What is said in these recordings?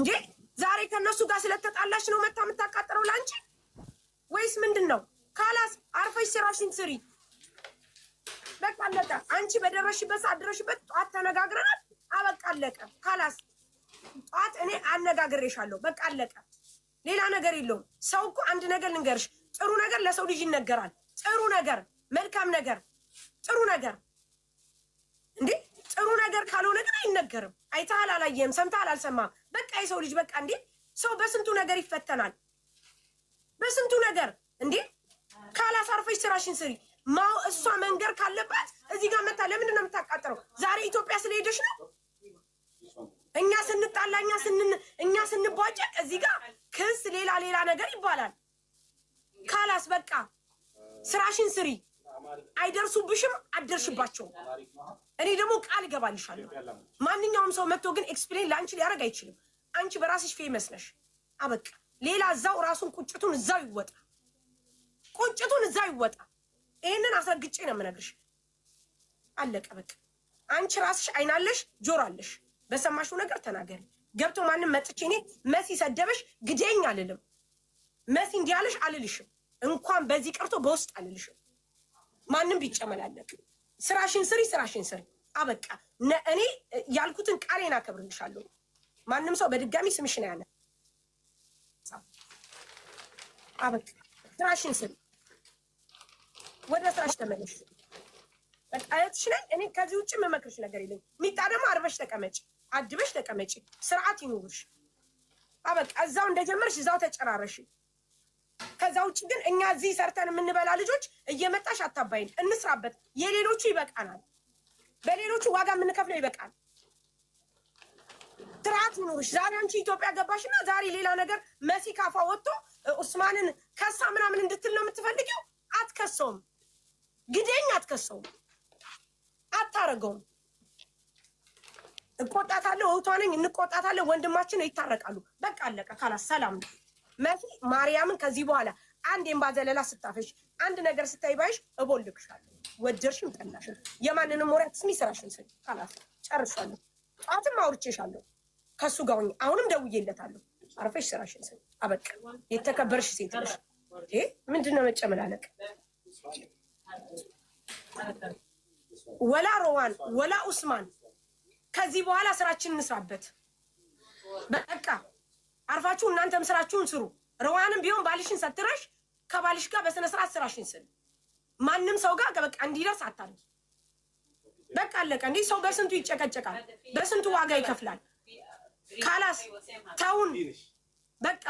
እንዴ? ዛሬ ከነሱ ጋር ስለተጣላሽ ነው መታ የምታቃጥረው ላንቺ ወይስ ምንድነው? ካላስ አርፈሽ ስራሽን ስሪ። በቃ አለቀ። አንቺ በደረሽበት ሰዓት ድረሽበት። ጧት ተነጋግረናል። አበቃ አለቀ። ካላስ ጧት እኔ አነጋግሬሻለሁ። በቃ አለቀ። ሌላ ነገር የለውም። ሰው እኮ አንድ ነገር ልንገርሽ፣ ጥሩ ነገር ለሰው ልጅ ይነገራል። ጥሩ ነገር፣ መልካም ነገር፣ ጥሩ ነገር እንዴ ጥሩ ነገር ካልሆነ ግን አይነገርም። አይተሃል አላየህም፣ ሰምተሃል አልሰማህም። በቃ የሰው ልጅ በቃ እንዴ ሰው በስንቱ ነገር ይፈተናል። በስንቱ ነገር እንዴ ካላሳርፈሽ ስራሽን ስሪ። ማው እሷ መንገር ካለባት እዚህ ጋር መታ ለምንድን ነው የምታቃጥረው? ዛሬ ኢትዮጵያ ስለሄደሽ ነው። እኛ ስንጣላ እኛ ስንቧጨቅ እዚህ ጋር ክስ ሌላ ነገር ይባላል። ካላስ በቃ ስራሽን ስሪ። አይደርሱብሽም፣ አደርሽባቸውም። እኔ ደግሞ ቃል እገባልሻለሁ። ማንኛውም ሰው መጥቶ ግን ኤክስፕሌን ለአንቺ ሊያደርግ አይችልም። አንቺ በራስሽ ፌመስ ነሽ። አበቃ። ሌላ እዛው ራሱን ቁጭቱን እዛው ይወጣ፣ ቁጭቱን እዛው ይወጣ። ይሄንን አስረግጬ ነው የምነግርሽ። አለቀ በቃ። አንቺ ራስሽ አይናለሽ፣ ጆሮ አለሽ። በሰማሽው ነገር ተናገሪ። ገብቶ ማንም መጥቼ እኔ መሲ ሰደበሽ ግዴኝ አልልም። መሲ እንዲህ አለሽ አልልሽም። እንኳን በዚህ ቀርቶ በውስጥ አልልሽም። ማንም ቢጨመላለቅ ስራሽን ስሪ፣ ስራሽን ስሪ። አበቃ። እኔ ያልኩትን ቃሌን አከብርልሻለሁ። ማንም ሰው በድጋሚ ስምሽን ያለ አበቃ። ስራሽን ስሪ። ወደ ስራሽ ተመለሽ። በቃ እህትሽ ነኝ እኔ። ከዚህ ውጭ የምመክርሽ ነገር የለኝ። ሚጣ ደግሞ አርበሽ ተቀመጪ፣ አድበሽ ተቀመጪ። ስርዓት ይኑርሽ። አበቃ። እዛው እንደጀመርሽ እዛው ተጨራረሽ። ከዛ ውጭ ግን እኛ እዚህ ሰርተን የምንበላ ልጆች እየመጣሽ አታባይን። እንስራበት። የሌሎቹ ይበቃናል። በሌሎቹ ዋጋ የምንከፍለው ይበቃል። ስርዓት ይኑርሽ። ዛሬ አንቺ ኢትዮጵያ ገባሽና ዛሬ ሌላ ነገር መሲ ካፋ ወጥቶ ኡስማንን ከሳ ምናምን እንድትል ነው የምትፈልጊው። አትከሰውም። ግዴኝ አትከሰውም። አታረገውም። እቆጣታለሁ። እህቷ ነኝ። እንቆጣታለሁ። ወንድማችን ይታረቃሉ። በቃ አለቀ። ካላስ ሰላም ነው። መሲ ማርያምን ከዚህ በኋላ አንድ የምባዘለላ ስታፈሽ አንድ ነገር ስታይ ባይሽ እቦልክሻለሁ። ወደርሽም ጠላሽም የማንንም ወሬ አትስሚ። ስራሽን ስሪ። ካላስ ጨርሻለሁ። ጧትም አውርቼሻለሁ ከሱ ጋር ሆኜ አሁንም ደውዬለታለሁ። አርፈሽ ስራሽን ስሪ። አበቃ። የተከበርሽ ሴት ነሽ። ምንድነው መጨመላለቅ? ወላ ሮዋን ወላ ኡስማን ከዚህ በኋላ ስራችንን እንስራበት። በቃ አርፋችሁ እናንተም ስራችሁን ስሩ። ሮዋንም ቢሆን ባልሽን ሰትረሽ ከባልሽ ጋር በስነ ስርዓት ስራሽን ስሪ። ማንም ሰው ጋር በቃ እንዲደርስ አታርጊ። በቃ አለቀ። እንዴ ሰው በስንቱ ይጨቀጨቃል፣ በስንቱ ዋጋ ይከፍላል። ካላስ ተውን በቃ።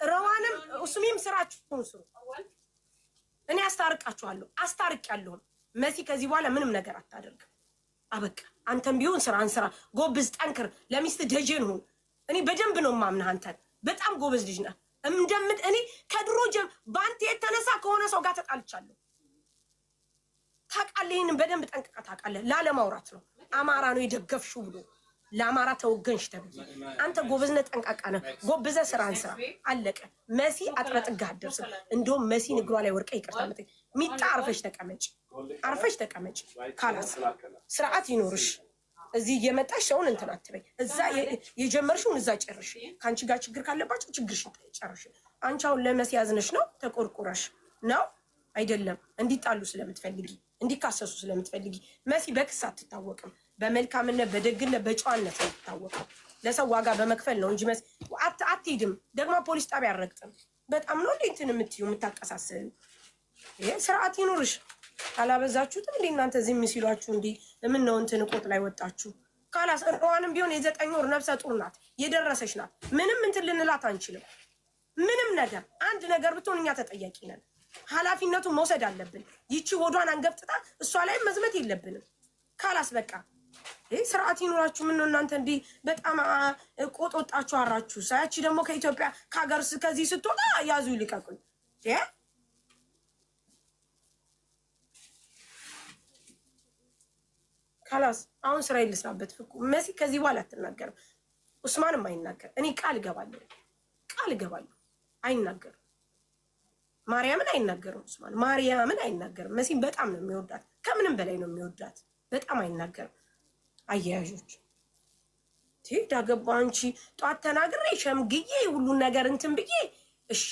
ሮዋንም ኡስሚም ስራችሁን ስሩ። እኔ አስታርቃችኋለሁ፣ አስታርቂያለሁ። መሲ ከዚህ በኋላ ምንም ነገር አታደርግም። አበቃ። አንተም ቢሆን ስራን ስራ። ጎብዝ፣ ጠንክር፣ ለሚስት ደጀን ሁን። እኔ በደንብ ነው ማምነህ። አንተን በጣም ጎበዝ ልጅ ነህ። እኔ ከድሮ በአንተ የተነሳ ከሆነ ሰው ጋር ተጣልቻለሁ። ታውቃለህ። ይሄንን በደንብ ጠንቅቀህ ታውቃለህ። ላለማውራት ነው። አማራ ነው የደገፍሽው ብሎ ለአማራ ተወገንሽ ተብዬ። አንተ ጎበዝ ነህ፣ ጠንቃቃ ነህ። ጎብዘህ ስራን ስራ። አለቀ። መሲ አጥረጥጋ አትደርስም። እንደውም መሲን እግሯ ላይ ወርቀ ይቅርታ መጠየቅ። ሚጣ አርፈሽ ተቀመጭ፣ አርፈሽ ተቀመጭ። ካላስ ስርዓት ይኖርሽ። እዚህ እየመጣሽ ሰውን እንትን አትበይ። እዛ የጀመርሽውን እዛ ጨርሽ። ከአንቺ ጋር ችግር ካለባቸው ችግርሽን ጨርሽ። አንቺ አሁን ለመሲ ያዝነሽ ነው? ተቆርቁረሽ ነው አይደለም? እንዲጣሉ ስለምትፈልጊ፣ እንዲካሰሱ ስለምትፈልጊ። መሲ በክስ አትታወቅም። በመልካምነት በደግነት በጨዋነት ነው የምትታወቀው። ለሰው ዋጋ በመክፈል ነው እንጂ መሲ አትሄድም። ደግሞ ፖሊስ ጣቢያ አረግጥም። በጣም ነው እንዴ እንትን የምትዩ የምታቀሳስል። ይሄ ስርዓት ይኑርሽ። ካላበዛችሁትም እንዴ እናንተ ዝም ሲሏችሁ እንዴ ለምን ነው እንትን ቆጥ ላይ ወጣችሁ? ካላስ ሮዋንም ቢሆን የ9 ወር ነፍሰ ጡር ናት፣ የደረሰች ናት። ምንም እንትን ልንላት አንችልም። ምንም ነገር አንድ ነገር ብትሆን እኛ ተጠያቂ ነን። ኃላፊነቱን መውሰድ አለብን። ይቺ ሆዷን አንገፍጥታ እሷ ላይ መዝመት የለብንም። ካላስ በቃ ስርዓት ይኑራችሁ። ምን ነው እናንተ እንዲህ በጣም ቆጥ ወጣችሁ አራችሁ። ሳያቺ ደግሞ ከኢትዮጵያ ከሀገር ከዚህ ስትወጣ ያዙ ይልቀቁኝ። ካላስ አሁን ስራ ይልስራበት። ፍቁ መሲ ከዚህ በኋላ አትናገርም። ኡስማንም አይናገር። እኔ ቃል እገባለሁ፣ ቃል እገባለሁ። አይናገርም። ማርያምን አይናገርም። ኡስማን ማርያምን አይናገርም። መሲን በጣም ነው የሚወዳት፣ ከምንም በላይ ነው የሚወዳት። በጣም አይናገርም። አያያዦች ዳገባ አንቺ ጧት ተናግሬ ሸምግዬ ሁሉን ነገር እንትን ብዬ እሺ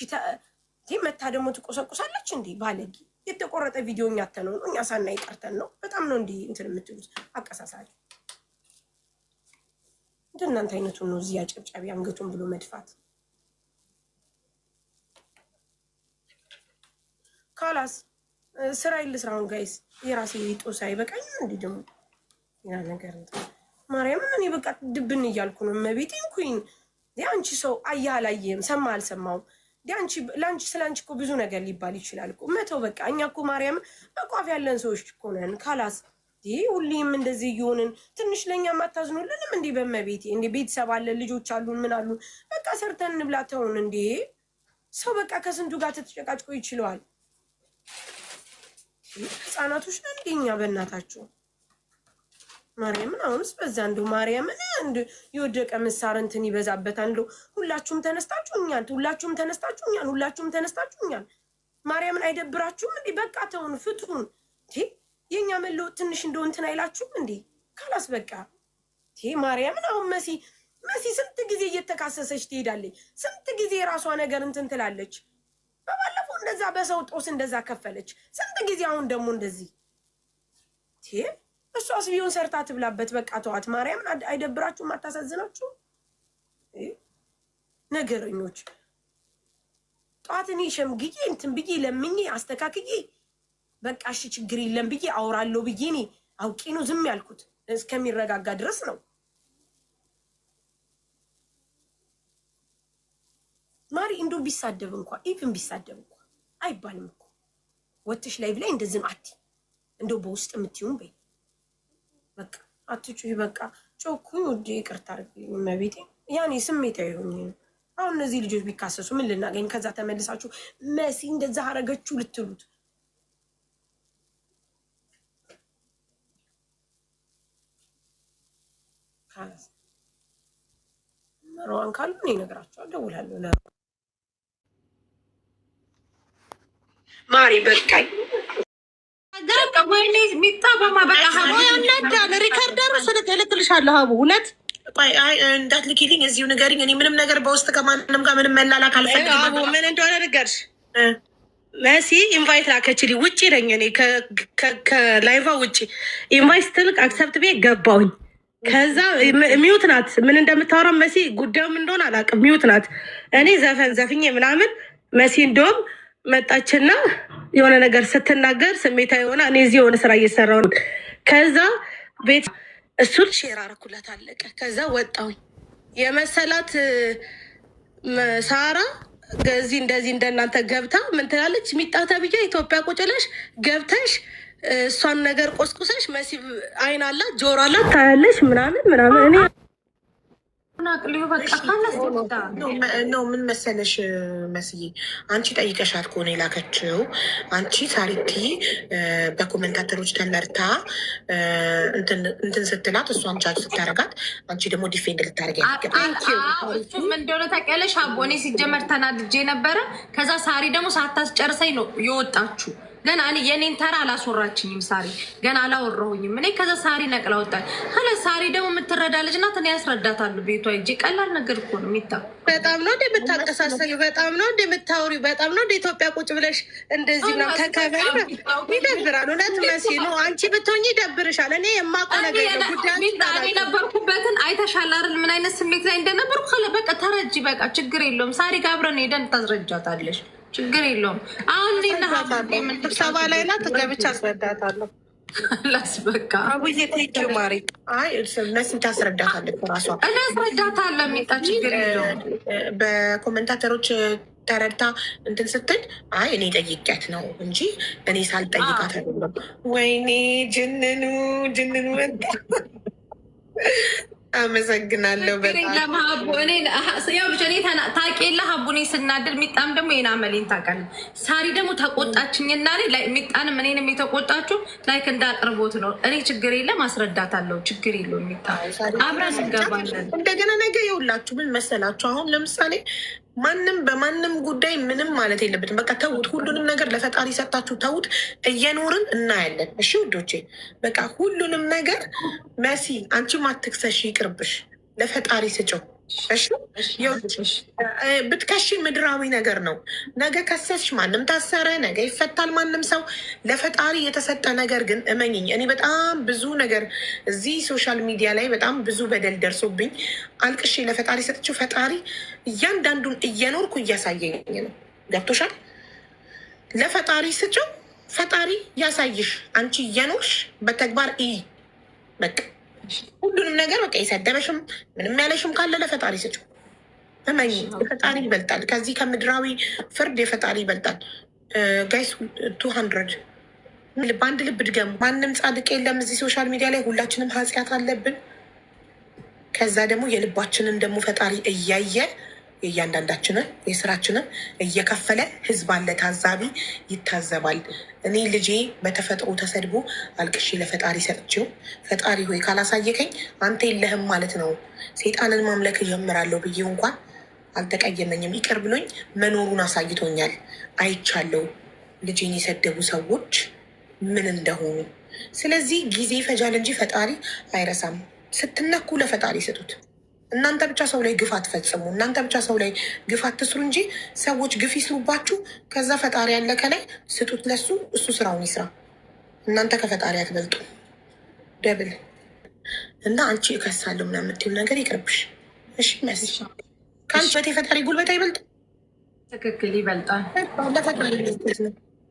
መታ ደግሞ ትቆሰቁሳለች እንዴ ባለጌ። የተቆረጠ ቪዲዮ እኛ ተነው ነው እኛ ሳናይ ቀርተን ነው። በጣም ነው እንዲህ እንትን የምትሉት አቀሳሳሪ። እንደናንተ አይነቱ ነው እዚህ አጨብጫቢ አንገቱን ብሎ መድፋት። ካላስ ስራ ይልስራውን ጋይስ የራሴ ጦስ አይበቃኝ እንዴ ደግሞ ያ ነገር እንትን ማርያምን እኔ በቃ ድብን እያልኩ ነው። መቤቴን ኩኝ አንቺ ሰው አየህ አላየህም ሰማ አልሰማውም አንቺ ለአንቺ ስለ አንቺ እኮ ብዙ ነገር ሊባል ይችላል እኮ መተው በቃ። እኛ እኮ ማርያምን በቋፍ ያለን ሰዎች እኮ ነን። ካላስ ሁሌም እንደዚህ እየሆንን ትንሽ ለእኛም አታዝኑልንም እንዴ? በመቤቴ እንዴ ቤተሰብ አለን ልጆች አሉን ምን አሉን። በቃ ሰርተን እንብላ ተውን እንዴ። ሰው በቃ ከስንቱ ጋር ተጨቃጭቆ ይችለዋል። ህፃናቶች ነን እንዴ እኛ በእናታቸው ማርያምን። አሁንስ በዛ እንደው ማርያምን የወደቀ ምሳር እንትን ይበዛበታል። እንደው ሁላችሁም ተነስታችሁ እኛን ሁላችሁም ተነስታችሁ እኛን ሁላችሁም ተነስታችሁ እኛን ማርያምን አይደብራችሁም እንዴ? በቃ ተውን ፍቱን። የእኛ መለወጥ ትንሽ እንደው እንትን አይላችሁም እንዴ? ካላስ በቃ ማርያምን። አሁን መሲ ስንት ጊዜ እየተካሰሰች ትሄዳለች። ስንት ጊዜ የራሷ ነገር እንትን ትላለች። በባለፈው እንደዛ በሰው ጦስ እንደዛ ከፈለች ስንት ጊዜ። አሁን ደግሞ እንደዚህ እሷስ ቢሆን ሰርታ ትብላበት። በቃ ተዋት ማርያምን። አይደብራችሁም? አታሳዝናችሁ? ነገረኞች ጠዋት እኔ ሸምግዬ እንትን ብዬ ለምኜ አስተካክዬ በቃ እሺ ችግር የለም ብዬ አውራለሁ ብዬ እኔ አውቄ ነው ዝም ያልኩት እስከሚረጋጋ ድረስ ነው። ማሪ እንዶ ቢሳደብ እንኳ ኢቭን ቢሳደብ እንኳ አይባልም እኮ ወጥሽ ላይ ብላይ እንደዚህ አቲ እንዶ በውስጥ የምትይውን በይ በቃ አትጩይ። በቃ ጮኩኝ ወደ ይቅርታ አድርግልኝ መቤቴ። ያኔ ስሜታዊ ሆኜ ነው። አሁን እነዚህ ልጆች ቢካሰሱ ምን ልናገኝ? ከዛ ተመልሳችሁ መሲ እንደዛ አረገችው ልትሉት ካላስ መሮዋን ካሉ እኔ እነግራቸዋለሁ፣ እደውላለሁ ማሪ በቃኝ። ወይኔ ሚጣ በማበቃ ያናዳል። ሪከርደሩ ስልክ እልክልሻለሁ። ሀቡ እውነት እንዳትልኪልኝ እዚሁ ንገሪኝ። እኔ ምንም ነገር በውስጥ ከማንም ጋር ምንም መላላክ አልፈልግም። ሀቡ ምን እንደሆነ ንገርሽ። መሲ ኢንቫይት ላከችልኝ። ውጭ ነኝ እኔ ከላይቫ ውጭ ኢንቫይት ስትልቅ አክሰፕት ቤት ገባሁኝ። ከዛ ሚዩት ናት። ምን እንደምታወራ መሲ ጉዳዩም እንደሆነ አላውቅም። ሚዩት ናት። እኔ ዘፈን ዘፍኜ ምናምን መሲ እንደውም መጣችና የሆነ ነገር ስትናገር ስሜታ የሆነ እኔ እዚህ የሆነ ስራ እየሰራው ነው። ከዛ ቤት እሱን ሼር አደረኩላት አለቀ። ከዛ ወጣሁኝ የመሰላት ሳራ ገዚ እንደዚህ እንደናንተ ገብታ ምን ትላለች? ሚጣ ተብዬ ኢትዮጵያ ቁጭ ብለሽ ገብተሽ እሷን ነገር ቆስቁሰሽ መሲ አይን አላት ጆሮ አላት ታያለሽ ምናምን ምናምን እኔ ነው ምን መሰለሽ መስዬ፣ አንቺ ጠይቀሻት ከሆነ የላከችው አንቺ ሳሪቲ በኮመንታተሮች ተመርታ እንትን ስትላት እሷን ቻርጅ ስታረጋት አንቺ ደግሞ ዲፌንድ ልታደርግ እሱም እንደሆነ ታውቂያለሽ። አቦኔ ሲጀመር ተናድጄ ነበረ። ከዛ ሳሪ ደግሞ ሳታስጨርሰኝ ነው የወጣችሁ። ገና እኔ የኔን ተራ አላስወራችኝም። ሳሪ ገና አላወራሁኝም እኔ። ከዛ ሳሪ ነቅላ ወጣች። ከለ ሳሪ ደግሞ የምትረዳ ልጅ ናት። እኔ ያስረዳታለሁ ቤቷ ሂጅ። ቀላል ነገር እኮ ነው የሚታ። በጣም ነው እንደ የምታቀሳሰዩ፣ በጣም ነው እንደ የምታወሪው፣ በጣም ነው እንደ ኢትዮጵያ ቁጭ ብለሽ እንደዚህ ነው ተከበረ። ይደብራል። እውነት መሲ ነው። አንቺ ብትሆኚ ይደብርሻል። እኔ የማውቀው ነገር ነው። ጉዳይ የነበርኩበትን አይተሻል አይደል? ምን አይነት ስሜት ላይ እንደነበርኩ። ከለ በቃ ተረጂ። በቃ ችግር የለውም። ሳሪ ጋር አብረን ሄደን ታስረጃታለሽ። ችግር የለውም። አሁን ስብሰባ ላይ ናት። ገብቻ አስረዳታለሁ። ላስበቃ አቡዬ ቴንኪው ማሪ። አይ ነስም ታስረዳታለች ራሷ። እኔ አስረዳታለሁ። የሚጣ ችግር የለውም። በኮመንታተሮች ተረድታ እንትን ስትል አይ እኔ ጠይቂያት ነው እንጂ እኔ ሳልጠይቃት አይደለም። ወይኔ ጅንኑ አመሰግናለሁ በጣም ታውቂየለ ሀቡ። እኔ ስናድር ሚጣም ደግሞ ይሄን አመሌን ታውቃለህ። ሳሪ ደግሞ ተቆጣችኝና ሚጣንም እኔንም የተቆጣችሁ ላይክ እንዳቅርቦት ነው። እኔ ችግር የለም አስረዳታለሁ። ችግር የለውም። ሚጣ አብረን እንገባለን። እንደገና ነገ የውላችሁ ምን መሰላችሁ፣ አሁን ለምሳሌ ማንም በማንም ጉዳይ ምንም ማለት የለበትም። በቃ ተውት፣ ሁሉንም ነገር ለፈጣሪ ሰጣችሁ ተውት። እየኖርን እናያለን። እሺ ውዶቼ፣ በቃ ሁሉንም ነገር መሲ አንቺም አትክሰሽ፣ ይቅርብሽ። ለፈጣሪ ስጭው። እሺ ብትከሺ ምድራዊ ነገር ነው። ነገ ከሰስሽ ማንም ታሰረ፣ ነገ ይፈታል ማንም ሰው። ለፈጣሪ የተሰጠ ነገር ግን እመኝኝ፣ እኔ በጣም ብዙ ነገር እዚህ ሶሻል ሚዲያ ላይ በጣም ብዙ በደል ደርሶብኝ አልቅሼ ለፈጣሪ ሰጥቼው ፈጣሪ እያንዳንዱን እየኖርኩ እያሳየኝ ነው። ገብቶሻል? ለፈጣሪ ስጭው፣ ፈጣሪ ያሳይሽ። አንቺ እየኖርሽ በተግባር በቃ ሁሉንም ነገር በቃ የሰደበሽም ምንም ያለሽም ካለ ለፈጣሪ ስጭው። እመኝ፣ የፈጣሪ ይበልጣል። ከዚህ ከምድራዊ ፍርድ የፈጣሪ ይበልጣል። ጋይስ 200 በአንድ ልብ ድገሙ። ማንም ጻድቅ የለም እዚህ ሶሻል ሚዲያ ላይ፣ ሁላችንም ኃጢአት አለብን። ከዛ ደግሞ የልባችንን ደግሞ ፈጣሪ እያየ የእያንዳንዳችንን የስራችንን እየከፈለ ህዝብ አለ ታዛቢ ይታዘባል። እኔ ልጄ በተፈጥሮ ተሰድቦ አልቅሼ ለፈጣሪ ሰጥቼው ፈጣሪ ሆይ ካላሳየከኝ አንተ የለህም ማለት ነው ሴጣንን ማምለክ እጀምራለሁ ብዬው እንኳን አልተቀየመኝም። ይቅር ብሎኝ መኖሩን አሳይቶኛል። አይቻለው ልጄን የሰደቡ ሰዎች ምን እንደሆኑ። ስለዚህ ጊዜ ይፈጃል እንጂ ፈጣሪ አይረሳም። ስትነኩ ለፈጣሪ ስጡት። እናንተ ብቻ ሰው ላይ ግፍ አትፈጽሙ። እናንተ ብቻ ሰው ላይ ግፍ አትስሩ እንጂ ሰዎች ግፍ ይስሩባችሁ። ከዛ ፈጣሪ ያለ ከላይ ስጡት ለሱ፣ እሱ ስራውን ይስራ። እናንተ ከፈጣሪ አትበልጡ። ደብል እና አንቺ እከሳለሁ ምናምን የምትይው ነገር ይቅርብሽ። እሺ መስ ከአንቺ በት የፈጣሪ ጉልበት አይበልጥም? ትክክል፣ ይበልጣል።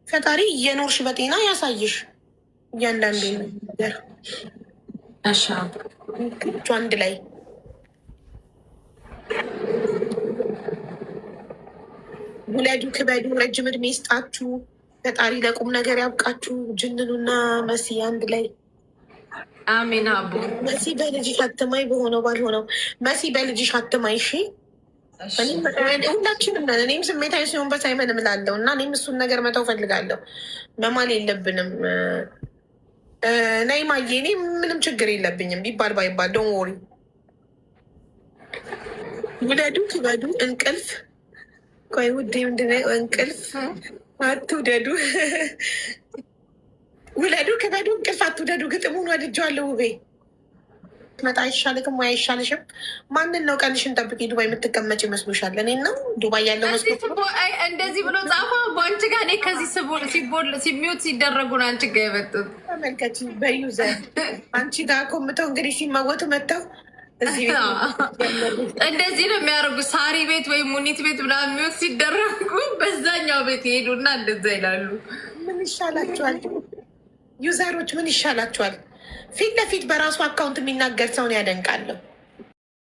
ፈጣሪ እየኖርሽ በጤና ያሳይሽ እያንዳንዱ ነገር። እሺ አንድ ላይ ውለዱ፣ ክበዱ፣ ረጅም እድሜ ይስጣችሁ። ፈጣሪ ለቁም ነገር ያብቃችሁ። ጅንኑና መሲ አንድ ላይ አሜን። አቡ መሲ በልጅሽ አትማይ፣ በሆነው ባልሆነው መሲ በልጅሽ አትማይ። እሺ ሁላችንም ነን። እኔም ስሜታዊ ሲሆን በሳይመን እምላለሁ እና እኔም እሱን ነገር መተው ፈልጋለሁ። መማል የለብንም። ነይ ማየ፣ እኔ ምንም ችግር የለብኝም ቢባል ባይባል ዶን ወሪ። ውለዱ፣ ክበዱ፣ እንቅልፍ ቆይ ውዴ፣ ምንድን ነው እንቅልፍ አትውደዱ። ውለዱ፣ ክበዱ፣ እንቅልፍ አትውደዱ። ግጥሙን ወድጀዋለሁ። ውቤ መጣ አይሻልክም ወይ አይሻልሽም? ማንን ነው ቀንሽን ጠብቂ ዱባይ የምትቀመጭ ይመስሉሻል? እኔን ነው ዱባይ ያለው መስሎት እንደዚህ ብሎ ጻፋ። በአንቺ ጋር እኔ ከዚህ ሲሚዩት ሲደረጉ ነው አንቺ ጋር የመጡት። ተመልከች በዩዘር አንቺ ጋር ኮምተው እንግዲህ ሲመወቱ መጥተው እንደዚህ ነው የሚያደርጉ። ሳሪ ቤት ወይም ሙኒት ቤት ምናምን የሚወት ሲደረጉ በዛኛው ቤት ይሄዱና እንደዛ ይላሉ። ምን ይሻላችኋል ዩዘሮች? ምን ይሻላችኋል? ፊት ለፊት በራሱ አካውንት የሚናገር ሰውን ያደንቃለሁ።